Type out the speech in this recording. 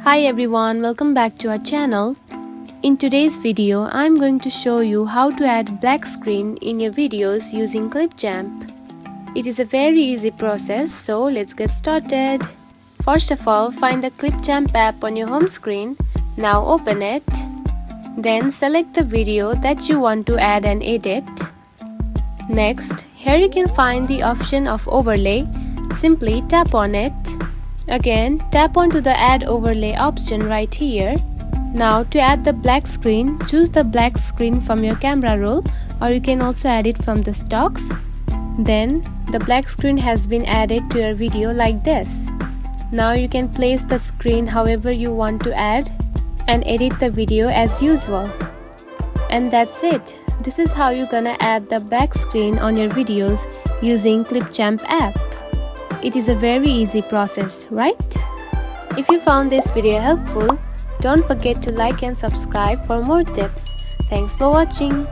Hi everyone, welcome back to our channel. In today's video, I'm going to show you how to add black screen in your videos using Clipchamp. It is a very easy process, so let's get started. First of all, find the Clipchamp app on your home screen. Now open it. Then select the video that you want to add and edit. Next, here you can find the option of overlay. Simply tap on it. Again, tap onto the add overlay option right here. Now to add the black screen, choose the black screen from your camera roll, or you can also add it from the stocks. Then the black screen has been added to your video like this. Now you can place the screen however you want to add and edit the video as usual. And that's it. This is how you're gonna add the black screen on your videos using Clipchamp app. It is a very easy process, right? If you found this video helpful, don't forget to like and subscribe for more tips. Thanks for watching.